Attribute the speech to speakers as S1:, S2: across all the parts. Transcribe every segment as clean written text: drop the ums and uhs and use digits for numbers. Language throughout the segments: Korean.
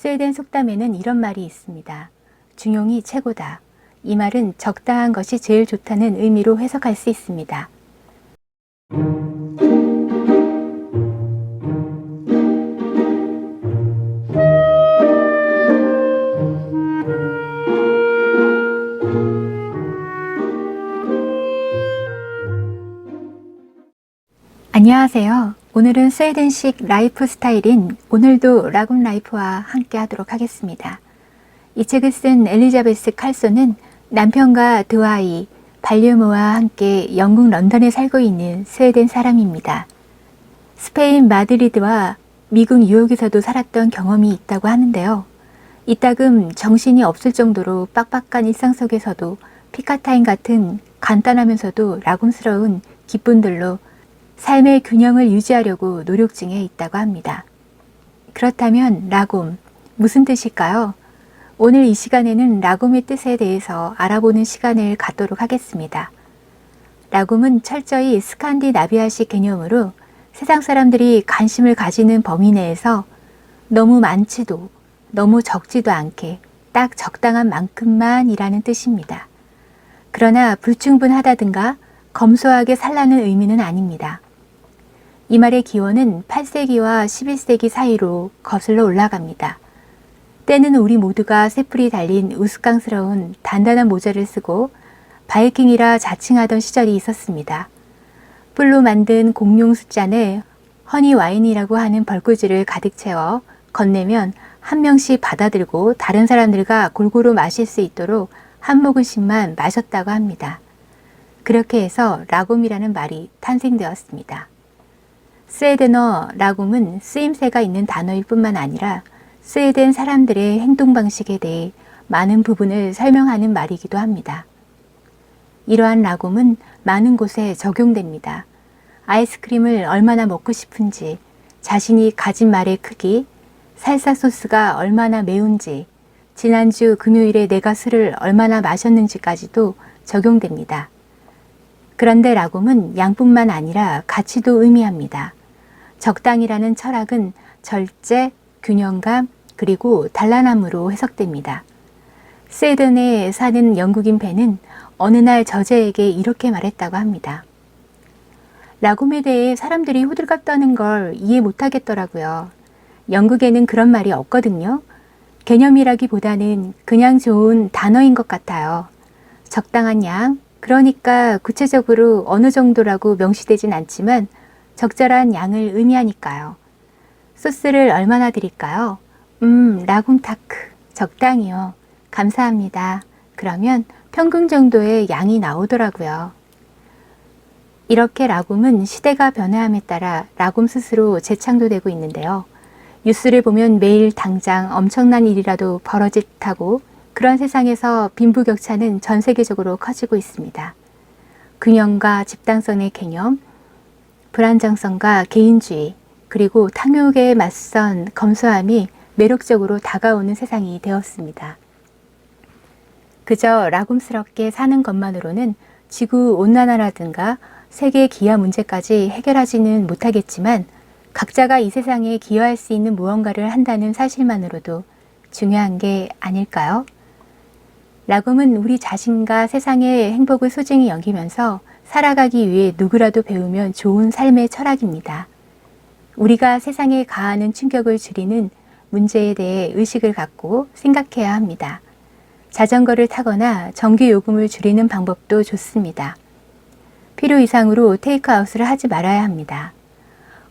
S1: 스웨덴 속담에는 이런 말이 있습니다. 중용이 최고다. 이 말은 적당한 것이 제일 좋다는 의미로 해석할 수 있습니다. 안녕하세요. 오늘은 스웨덴식 라이프 스타일인 오늘도 라군 라이프와 함께 하도록 하겠습니다. 이 책을 쓴 엘리자베스 칼소는 남편과 두 아이, 반려묘와 함께 영국 런던에 살고 있는 스웨덴 사람입니다. 스페인 마드리드와 미국 뉴욕에서도 살았던 경험이 있다고 하는데요. 이따금 정신이 없을 정도로 빡빡한 일상 속에서도 피카타임 같은 간단하면서도 라군스러운 기쁨들로 삶의 균형을 유지하려고 노력 중에 있다고 합니다. 그렇다면 라곰, 무슨 뜻일까요? 오늘 이 시간에는 라곰의 뜻에 대해서 알아보는 시간을 갖도록 하겠습니다. 라곰은 철저히 스칸디나비아식 개념으로 세상 사람들이 관심을 가지는 범위 내에서 너무 많지도 너무 적지도 않게 딱 적당한 만큼만 이라는 뜻입니다. 그러나 불충분하다든가 검소하게 살라는 의미는 아닙니다. 이 말의 기원은 8세기와 11세기 사이로 거슬러 올라갑니다. 때는 우리 모두가 쇠뿔이 달린 우스꽝스러운 단단한 모자를 쓰고 바이킹이라 자칭하던 시절이 있었습니다. 뿔로 만든 공룡 숫잔에 허니 와인이라고 하는 벌꿀주를 가득 채워 건네면 한 명씩 받아들고 다른 사람들과 골고루 마실 수 있도록 한 모금씩만 마셨다고 합니다. 그렇게 해서 라곰이라는 말이 탄생되었습니다. 스웨덴어 라곰은 쓰임새가 있는 단어일 뿐만 아니라 스웨덴 사람들의 행동 방식에 대해 많은 부분을 설명하는 말이기도 합니다. 이러한 라곰은 많은 곳에 적용됩니다. 아이스크림을 얼마나 먹고 싶은지, 자신이 가진 말의 크기, 살사 소스가 얼마나 매운지, 지난주 금요일에 내가 술을 얼마나 마셨는지까지도 적용됩니다. 그런데 라곰은 양뿐만 아니라 가치도 의미합니다. 적당이라는 철학은 절제, 균형감, 그리고 단란함으로 해석됩니다. 스웨덴에 사는 영국인 벤은 어느 날 저자에게 이렇게 말했다고 합니다. 라곰에 대해 사람들이 호들갑 떠는 걸 이해 못하겠더라고요. 영국에는 그런 말이 없거든요. 개념이라기보다는 그냥 좋은 단어인 것 같아요. 적당한 양, 그러니까 구체적으로 어느 정도라고 명시되진 않지만 적절한 양을 의미하니까요. 소스를 얼마나 드릴까요? 라군타크, 적당히요. 감사합니다. 그러면 평균 정도의 양이 나오더라고요. 이렇게 라곰은 시대가 변화함에 따라 라곰 스스로 재창조되고 있는데요. 뉴스를 보면 매일 당장 엄청난 일이라도 벌어질 듯하고 그런 세상에서 빈부격차는 전 세계적으로 커지고 있습니다. 균형과 집단성의 개념, 불안정성과 개인주의, 그리고 탕욕에 맞선 검소함이 매력적으로 다가오는 세상이 되었습니다. 그저 라곰스럽게 사는 것만으로는 지구온난화라든가 세계 기아 문제까지 해결하지는 못하겠지만 각자가 이 세상에 기여할 수 있는 무언가를 한다는 사실만으로도 중요한 게 아닐까요? 라곰은 우리 자신과 세상의 행복을 소중히 여기면서 살아가기 위해 누구라도 배우면 좋은 삶의 철학입니다. 우리가 세상에 가하는 충격을 줄이는 문제에 대해 의식을 갖고 생각해야 합니다. 자전거를 타거나 전기 요금을 줄이는 방법도 좋습니다. 필요 이상으로 테이크아웃을 하지 말아야 합니다.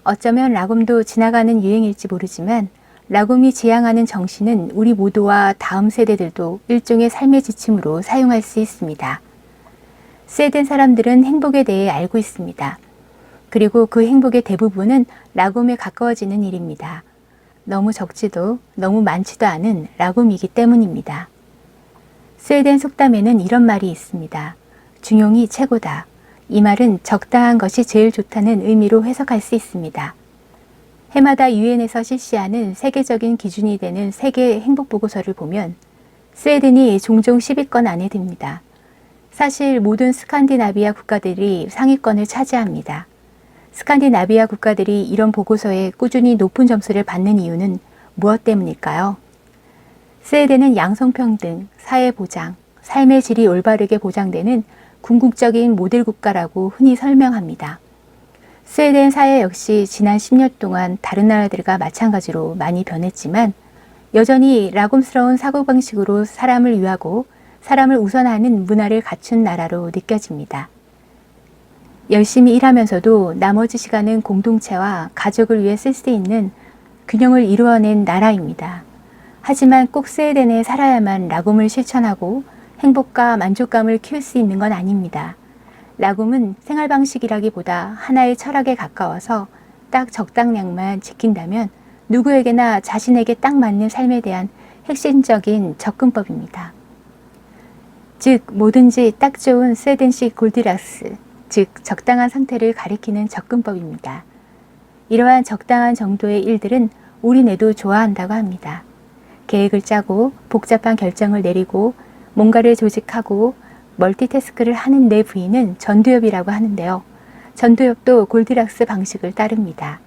S1: 어쩌면 라곰도 지나가는 유행일지 모르지만 라곰이 지향하는 정신은 우리 모두와 다음 세대들도 일종의 삶의 지침으로 사용할 수 있습니다. 스웨덴 사람들은 행복에 대해 알고 있습니다. 그리고 그 행복의 대부분은 라곰에 가까워지는 일입니다. 너무 적지도 너무 많지도 않은 라곰이기 때문입니다. 스웨덴 속담에는 이런 말이 있습니다. 중용이 최고다. 이 말은 적당한 것이 제일 좋다는 의미로 해석할 수 있습니다. 해마다 유엔에서 실시하는 세계적인 기준이 되는 세계 행복보고서를 보면 스웨덴이 종종 10위권 안에 듭니다. 사실 모든 스칸디나비아 국가들이 상위권을 차지합니다. 스칸디나비아 국가들이 이런 보고서에 꾸준히 높은 점수를 받는 이유는 무엇 때문일까요? 스웨덴은 양성평등, 사회보장, 삶의 질이 올바르게 보장되는 궁극적인 모델 국가라고 흔히 설명합니다. 스웨덴 사회 역시 지난 10년 동안 다른 나라들과 마찬가지로 많이 변했지만 여전히 라곰스러운 사고방식으로 사람을 위하고 사람을 우선하는 문화를 갖춘 나라로 느껴집니다. 열심히 일하면서도 나머지 시간은 공동체와 가족을 위해 쓸 수 있는 균형을 이루어낸 나라입니다. 하지만 꼭 스웨덴에 살아야만 라곰을 실천하고 행복과 만족감을 키울 수 있는 건 아닙니다. 라곰은 생활 방식이라기보다 하나의 철학에 가까워서 딱 적당량만 지킨다면 누구에게나 자신에게 딱 맞는 삶에 대한 핵심적인 접근법입니다. 즉 뭐든지 딱 좋은 스웨덴식 골디락스, 즉 적당한 상태를 가리키는 접근법입니다. 이러한 적당한 정도의 일들은 우리 뇌도 좋아한다고 합니다. 계획을 짜고 복잡한 결정을 내리고 뭔가를 조직하고 멀티태스크를 하는 뇌 부위는 전두엽이라고 하는데요. 전두엽도 골디락스 방식을 따릅니다.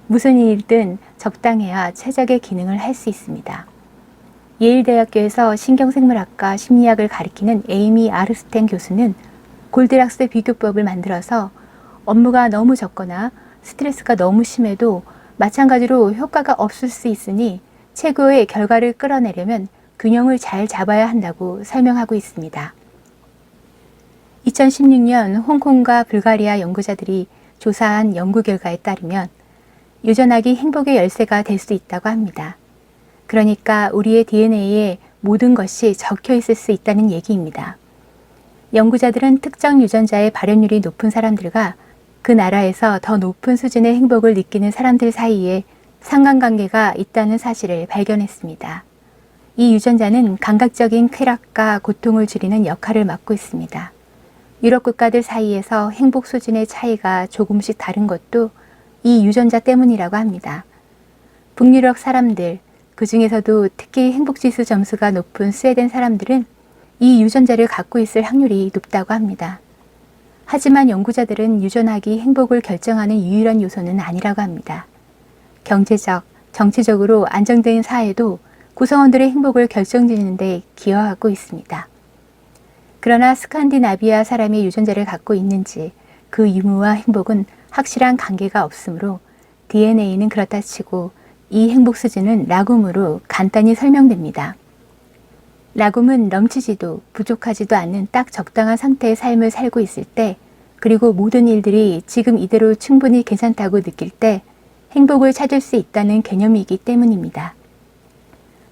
S1: 무슨 일이든 적당해야 최적의 기능을 할 수 있습니다. 예일대학교에서 신경생물학과 심리학을 가리키는 에이미 아르스텐 교수는 골디락스 비교법을 만들어서 업무가 너무 적거나 스트레스가 너무 심해도 마찬가지로 효과가 없을 수 있으니 최고의 결과를 끌어내려면 균형을 잘 잡아야 한다고 설명하고 있습니다. 2016년 홍콩과 불가리아 연구자들이 조사한 연구 결과에 따르면 유전학이 행복의 열쇠가 될 수 있다고 합니다. 그러니까 우리의 DNA에 모든 것이 적혀 있을 수 있다는 얘기입니다. 연구자들은 특정 유전자의 발현율이 높은 사람들과 그 나라에서 더 높은 수준의 행복을 느끼는 사람들 사이에 상관관계가 있다는 사실을 발견했습니다. 이 유전자는 감각적인 쾌락과 고통을 줄이는 역할을 맡고 있습니다. 유럽 국가들 사이에서 행복 수준의 차이가 조금씩 다른 것도 이 유전자 때문이라고 합니다. 북유럽 사람들, 그 중에서도 특히 행복지수 점수가 높은 스웨덴 사람들은 이 유전자를 갖고 있을 확률이 높다고 합니다. 하지만 연구자들은 유전학이 행복을 결정하는 유일한 요소는 아니라고 합니다. 경제적, 정치적으로 안정된 사회도 구성원들의 행복을 결정짓는 데 기여하고 있습니다. 그러나 스칸디나비아 사람의 유전자를 갖고 있는지 그 유무와 행복은 확실한 관계가 없으므로 DNA는 그렇다 치고 이 행복 수준은 라굼으로 간단히 설명됩니다. 라굼은 넘치지도 부족하지도 않는 딱 적당한 상태의 삶을 살고 있을 때, 그리고 모든 일들이 지금 이대로 충분히 괜찮다고 느낄 때 행복을 찾을 수 있다는 개념이기 때문입니다.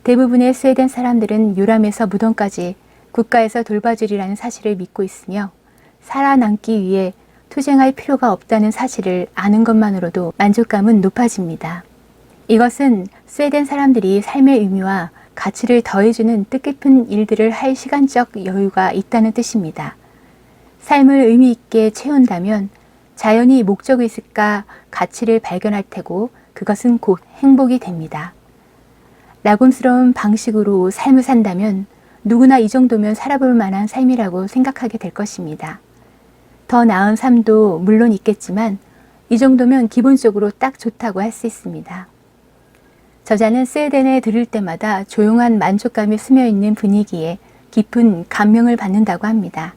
S1: 대부분의 스웨덴 사람들은 요람에서 무덤까지 국가에서 돌봐주리라는 사실을 믿고 있으며 살아남기 위해 투쟁할 필요가 없다는 사실을 아는 것만으로도 만족감은 높아집니다. 이것은 스웨덴 사람들이 삶의 의미와 가치를 더해주는 뜻깊은 일들을 할 시간적 여유가 있다는 뜻입니다. 삶을 의미 있게 채운다면 자연이 목적이 있을까 가치를 발견할 테고 그것은 곧 행복이 됩니다. 라굼스러운 방식으로 삶을 산다면 누구나 이 정도면 살아볼 만한 삶이라고 생각하게 될 것입니다. 더 나은 삶도 물론 있겠지만 이 정도면 기본적으로 딱 좋다고 할 수 있습니다. 저자는 스웨덴에 들을 때마다 조용한 만족감이 스며있는 분위기에 깊은 감명을 받는다고 합니다.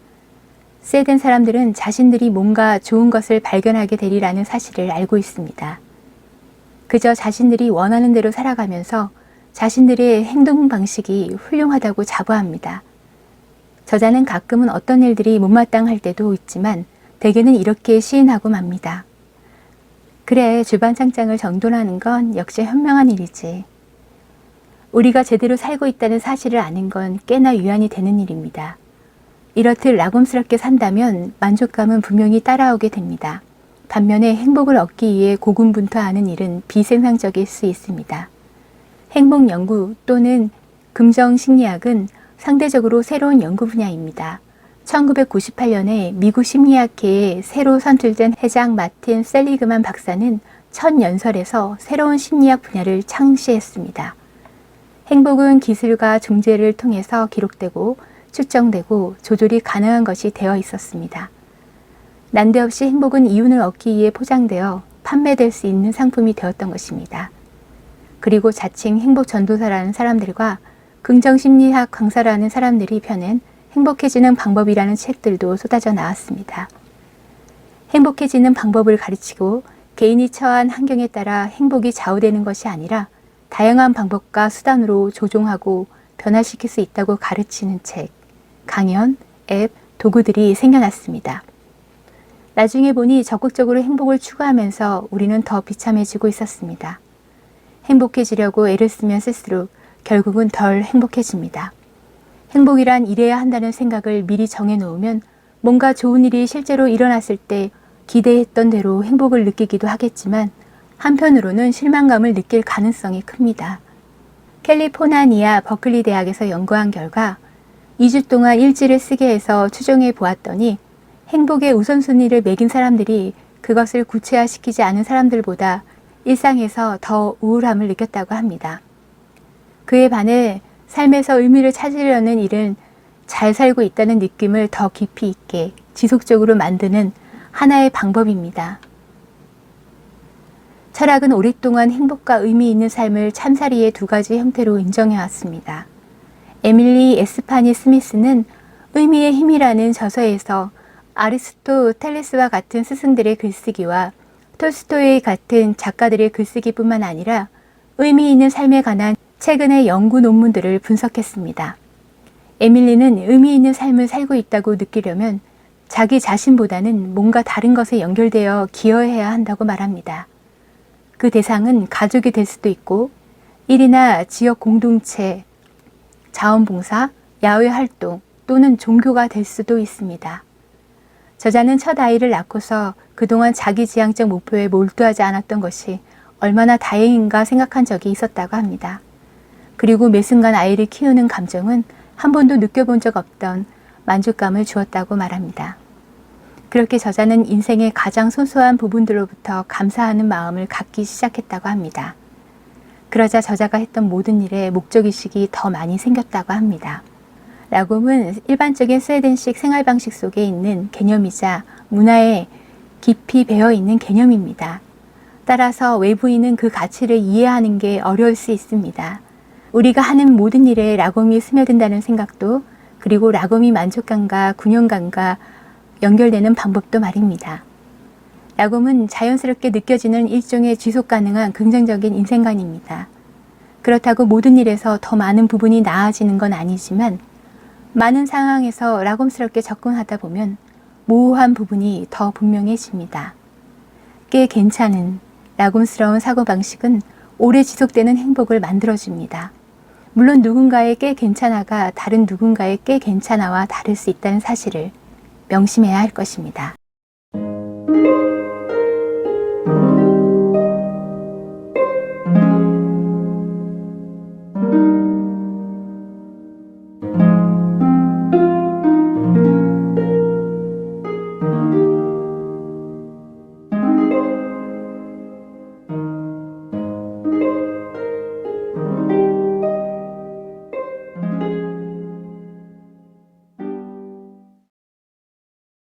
S1: 스웨덴 사람들은 자신들이 뭔가 좋은 것을 발견하게 되리라는 사실을 알고 있습니다. 그저 자신들이 원하는 대로 살아가면서 자신들의 행동 방식이 훌륭하다고 자부합니다. 저자는 가끔은 어떤 일들이 못마땅할 때도 있지만 대개는 이렇게 시인하고 맙니다. 그래, 주방창장을 정돈하는 건 역시 현명한 일이지. 우리가 제대로 살고 있다는 사실을 아는 건 꽤나 위안이 되는 일입니다. 이렇듯 라굼스럽게 산다면 만족감은 분명히 따라오게 됩니다. 반면에 행복을 얻기 위해 고군분투하는 일은 비생산적일 수 있습니다. 행복 연구 또는 긍정 심리학은 상대적으로 새로운 연구 분야입니다. 1998년에 미국 심리학회에 새로 선출된 회장 마틴 셀리그만 박사는 첫 연설에서 새로운 심리학 분야를 창시했습니다. 행복은 기술과 중재를 통해서 기록되고 측정되고 조절이 가능한 것이 되어 있었습니다. 난데없이 행복은 이윤을 얻기 위해 포장되어 판매될 수 있는 상품이 되었던 것입니다. 그리고 자칭 행복 전도사라는 사람들과 긍정심리학 강사라는 사람들이 펴낸 행복해지는 방법이라는 책들도 쏟아져 나왔습니다. 행복해지는 방법을 가르치고 개인이 처한 환경에 따라 행복이 좌우되는 것이 아니라 다양한 방법과 수단으로 조종하고 변화시킬 수 있다고 가르치는 책, 강연, 앱, 도구들이 생겨났습니다. 나중에 보니 적극적으로 행복을 추구하면서 우리는 더 비참해지고 있었습니다. 행복해지려고 애를 쓰면 쓸수록 결국은 덜 행복해집니다. 행복이란 이래야 한다는 생각을 미리 정해놓으면 뭔가 좋은 일이 실제로 일어났을 때 기대했던 대로 행복을 느끼기도 하겠지만 한편으로는 실망감을 느낄 가능성이 큽니다. 캘리포니아 버클리 대학에서 연구한 결과 2주 동안 일지를 쓰게 해서 추정해 보았더니 행복의 우선순위를 매긴 사람들이 그것을 구체화시키지 않은 사람들보다 일상에서 더 우울함을 느꼈다고 합니다. 그에 반해 삶에서 의미를 찾으려는 일은 잘 살고 있다는 느낌을 더 깊이 있게 지속적으로 만드는 하나의 방법입니다. 철학은 오랫동안 행복과 의미 있는 삶을 참사리의 두 가지 형태로 인정해왔습니다. 에밀리 에스파니 스미스는 의미의 힘이라는 저서에서 아리스토텔레스와 같은 스승들의 글쓰기와 톨스토이 같은 작가들의 글쓰기뿐만 아니라 의미 있는 삶에 관한 최근의 연구 논문들을 분석했습니다. 에밀리는 의미 있는 삶을 살고 있다고 느끼려면 자기 자신보다는 뭔가 다른 것에 연결되어 기여해야 한다고 말합니다. 그 대상은 가족이 될 수도 있고 일이나 지역 공동체, 자원봉사, 야외 활동 또는 종교가 될 수도 있습니다. 저자는 첫 아이를 낳고서 그동안 자기 지향적 목표에 몰두하지 않았던 것이 얼마나 다행인가 생각한 적이 있었다고 합니다. 그리고 매 순간 아이를 키우는 감정은 한 번도 느껴본 적 없던 만족감을 주었다고 말합니다. 그렇게 저자는 인생의 가장 소소한 부분들로부터 감사하는 마음을 갖기 시작했다고 합니다. 그러자 저자가 했던 모든 일에 목적의식이 더 많이 생겼다고 합니다. 라곰은 일반적인 스웨덴식 생활 방식 속에 있는 개념이자 문화에 깊이 배어 있는 개념입니다. 따라서 외부인은 그 가치를 이해하는 게 어려울 수 있습니다. 우리가 하는 모든 일에 라곰이 스며든다는 생각도 그리고 라곰이 만족감과 균형감과 연결되는 방법도 말입니다. 라곰은 자연스럽게 느껴지는 일종의 지속 가능한 긍정적인 인생관입니다. 그렇다고 모든 일에서 더 많은 부분이 나아지는 건 아니지만 많은 상황에서 라곰스럽게 접근하다 보면 모호한 부분이 더 분명해집니다. 꽤 괜찮은 라곰스러운 사고방식은 오래 지속되는 행복을 만들어줍니다. 물론 누군가의 꽤 괜찮아가 다른 누군가의 꽤 괜찮아와 다를 수 있다는 사실을 명심해야 할 것입니다.